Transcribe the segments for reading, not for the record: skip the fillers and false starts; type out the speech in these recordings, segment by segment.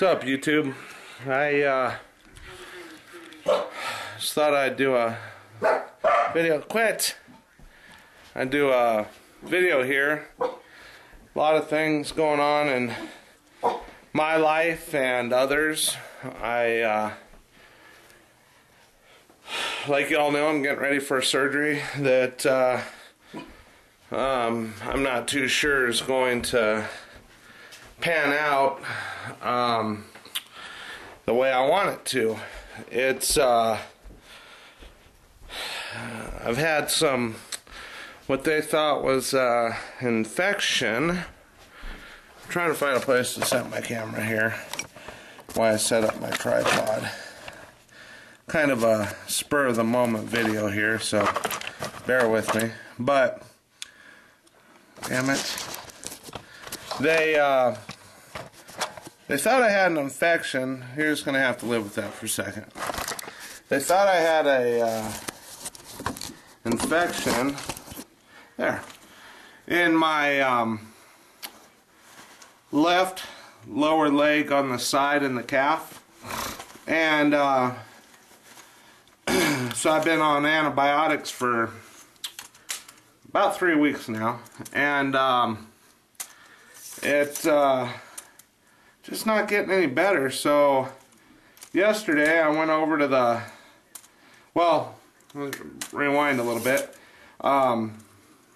What's up, YouTube? I just thought I'd do a video. I'd do a video here. A lot of things going on in my life and others. Like you all know, I'm getting ready for a surgery that I'm not too sure is going to pan out the way I want it to. It's I've had some what they thought was infection. I'm trying to find a place to set my camera here while I set up my tripod. Kind of a spur of the moment video here, so bear with me. But damn it, they thought I had an infection. You're just gonna have to live with that for a second. They thought I had a infection there in my left lower leg on the side in the calf, and so I've been on antibiotics for about 3 weeks now, and it's just not getting any better. So yesterday I went over to the, well, rewind a little bit.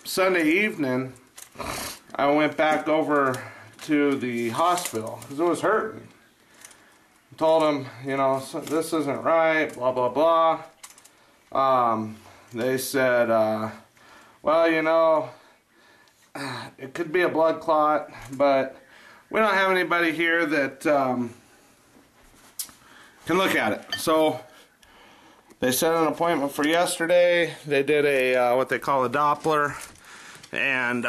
Sunday evening I went back over to the hospital because it was hurting. I told them, you know, this isn't right, blah blah blah. They said, well, you know, it could be a blood clot, but we don't have anybody here that can look at it. So they set an appointment for yesterday. They did a what they call a Doppler, and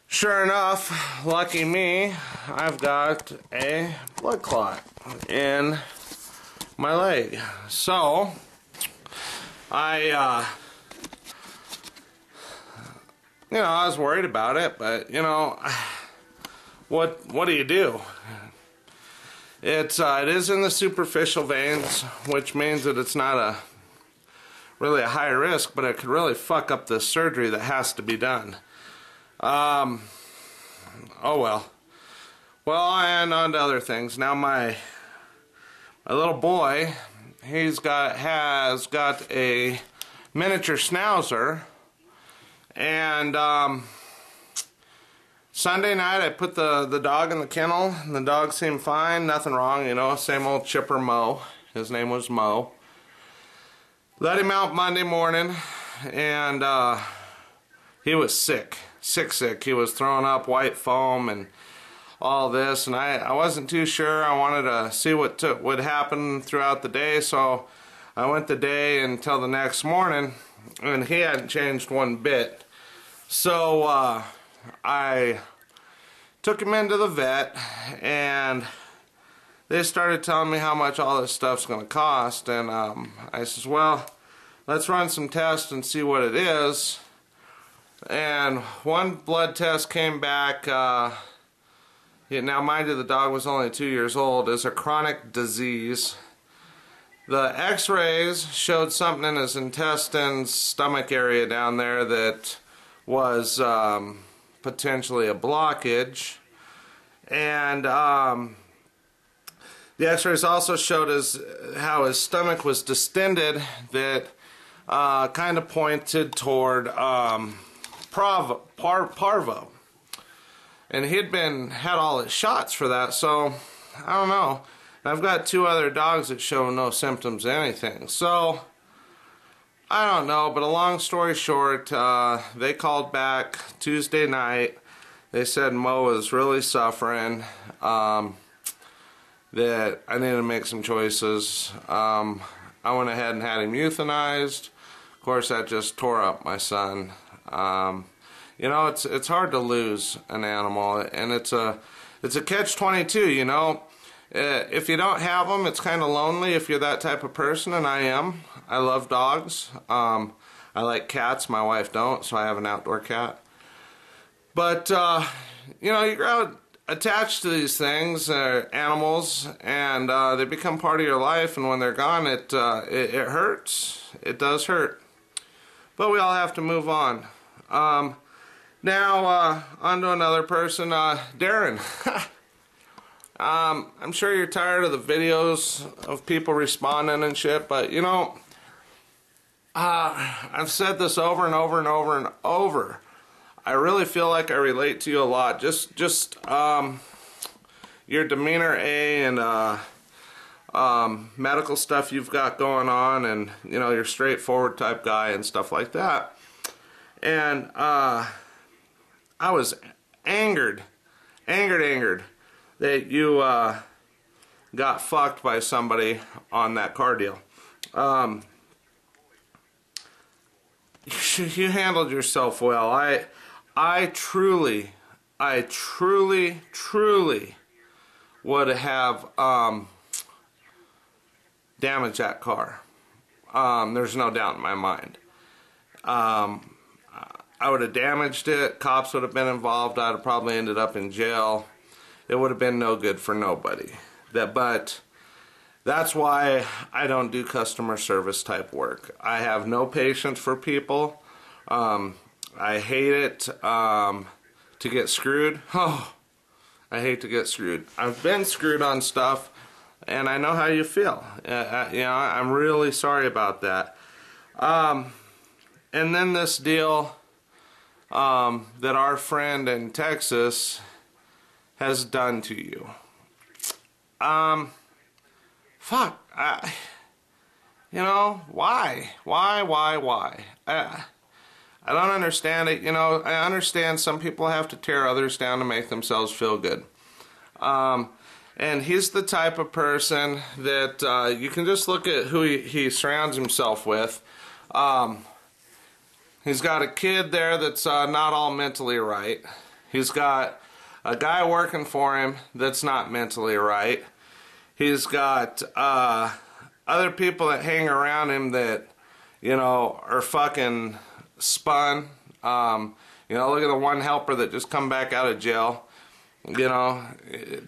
sure enough, lucky me, I've got a blood clot in my leg. So I you know, I was worried about it, but you know, what do you do? It is in the superficial veins, which means that it's not really a high risk, but it could really fuck up the surgery that has to be done. Oh well. Well, and on to other things. Now my little boy, has got a miniature schnauzer, and Sunday night I put the dog in the kennel, and the dog seemed fine, nothing wrong, you know, same old chipper Mo. His name was Mo. Let him out Monday morning, and he was sick. He was throwing up white foam and all this, and I wasn't too sure. I wanted to see what would happen throughout the day, so I went the day until the next morning, and he hadn't changed one bit. So I took him into the vet, and they started telling me how much all this stuff's going to cost, and I says, well, let's run some tests and see what it is. And one blood test came back, now mind you, the dog was only 2 years old, is a chronic disease. The x-rays showed something in his intestines, stomach area down there that was potentially a blockage, and the x-rays also showed how his stomach was distended, that kind of pointed toward parvo, and he'd had all his shots for that. So I don't know. And I've got 2 other dogs that show no symptoms of anything, so I don't know. But a long story short, they called back Tuesday night. They said Mo was really suffering, that I needed to make some choices. I went ahead and had him euthanized. Of course, that just tore up my son. You know, it's hard to lose an animal, and it's a catch-22. You know, if you don't have them, it's kind of lonely if you're that type of person, and I am. I love dogs. I like cats. My wife don't, so I have an outdoor cat. But you know, you're out attached to these things, animals, and they become part of your life, and when they're gone, it hurts. It does hurt. But we all have to move on. Now, on to another person, Darrin. I'm sure you're tired of the videos of people responding and shit, but you know, I've said this over and over and over and over. I really feel like I relate to you a lot. Just your demeanor, and medical stuff you've got going on, and you know, you're a straightforward type guy and stuff like that. And I was angered that you got fucked by somebody on that car deal. You handled yourself well. I truly would have damaged that car. There's no doubt in my mind. I would have damaged it. Cops would have been involved. I'd have probably ended up in jail. It would have been no good for nobody. But that's why I don't do customer service type work. I have no patience for people. I hate it to get screwed. Oh, I hate to get screwed. I've been screwed on stuff, and I know how you feel. You know, I'm really sorry about that. And then this deal that our friend in Texas has done to you. Fuck. You know, why? I don't understand it. You know, I understand some people have to tear others down to make themselves feel good. And he's the type of person that you can just look at who he surrounds himself with. He's got a kid there that's not all mentally right. He's got a guy working for him that's not mentally right. He's got other people that hang around him that, you know, are fucking spun. You know, look at the one helper that just come back out of jail. You know,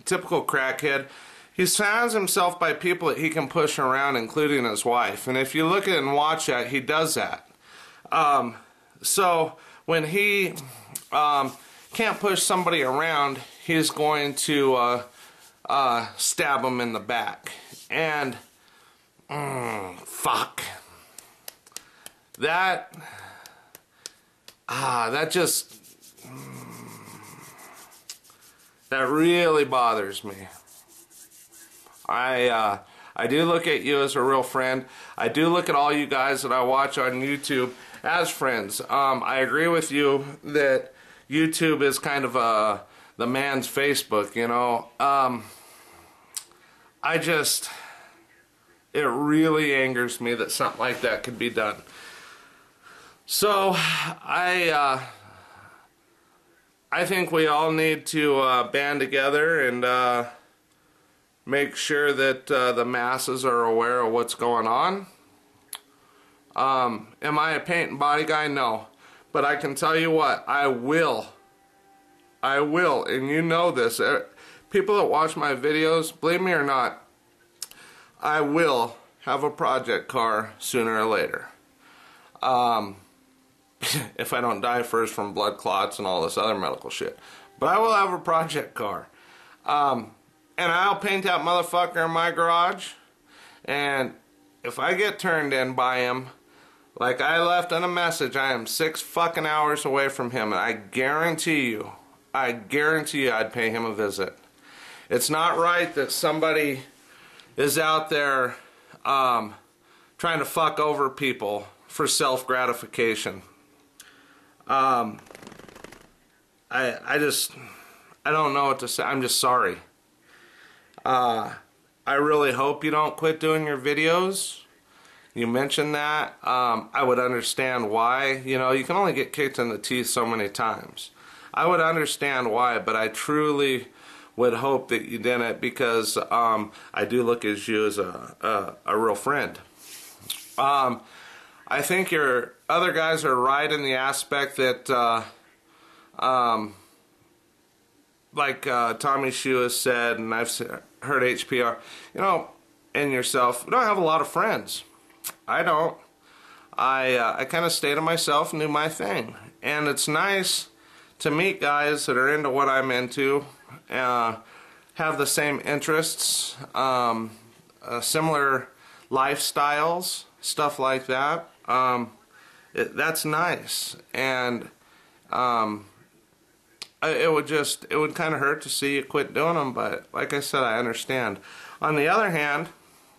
typical crackhead. He surrounds himself by people that he can push around, including his wife. And if you look at and watch that, he does that. So when he can't push somebody around, he's going to stab him in the back. And fuck. That just that really bothers me. I do look at you as a real friend. I do look at all you guys that I watch on YouTube as friends. I agree with you that YouTube is kind of the man's Facebook, you know. It really angers me that something like that could be done. So I think we all need to band together and make sure that the masses are aware of what's going on. Am I a paint and body guy? No. But I can tell you what, I will, and you know this. People that watch my videos, believe me or not, I will have a project car sooner or later. If I don't die first from blood clots and all this other medical shit. But I will have a project car. And I'll paint that motherfucker in my garage. And if I get turned in by him, like I left in a message, I am 6 fucking hours away from him. And I guarantee you I'd pay him a visit. It's not right that somebody is out there trying to fuck over people for self-gratification. I don't know what to say. I'm just sorry. I really hope you don't quit doing your videos. You mentioned that. I would understand why. You know, you can only get kicked in the teeth so many times. I would understand why, but I truly would hope that you didn't, because I do look at you as a real friend. I think your other guys are right in the aspect that the like Tommy Shoe has said, and I've heard HPR, you know, and yourself, we don't have a lot of friends. I don't. I kind of stay to myself and do my thing. And it's nice to meet guys that are into what I'm into, have the same interests, similar lifestyles, stuff like that. That's nice. And it would kind of hurt to see you quit doing them, but like I said, I understand. On the other hand,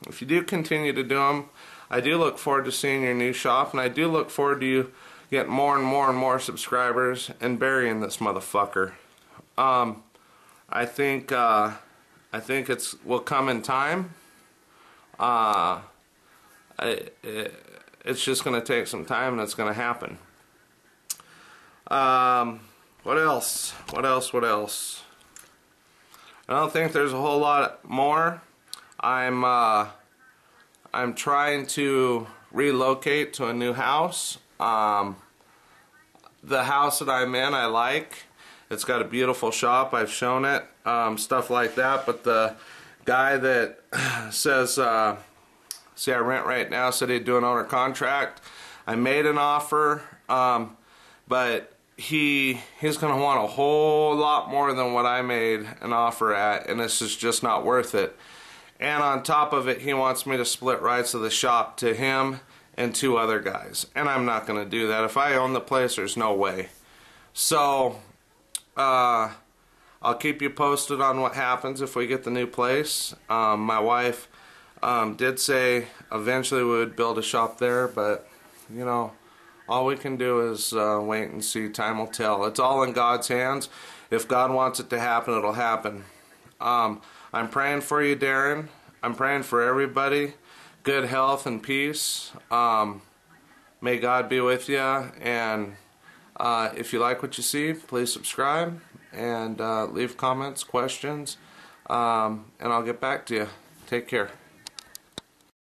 if you do continue to do them, I do look forward to seeing your new shop, and I do look forward to you getting more and more and more subscribers and burying this motherfucker. I think it's will come in time. It's just going to take some time, and it's going to happen. What else? What else? What else? I don't think there's a whole lot more. I'm trying to relocate to a new house. The house that I'm in, I like. It's got a beautiful shop. I've shown it, stuff like that. But the guy that says, see, I rent right now, said he'd do an owner contract. I made an offer, but he's going to want a whole lot more than what I made an offer at, and this is just not worth it. And on top of it, he wants me to split rights of the shop to him and 2 other guys. And I'm not going to do that. If I own the place, there's no way. So, I'll keep you posted on what happens if we get the new place. My wife did say eventually we would build a shop there, but, you know, all we can do is wait and see. Time will tell. It's all in God's hands. If God wants it to happen, it'll happen. I'm praying for you, Darrin. I'm praying for everybody. Good health and peace. May God be with you. And if you like what you see, please subscribe and leave comments, questions, and I'll get back to you. Take care.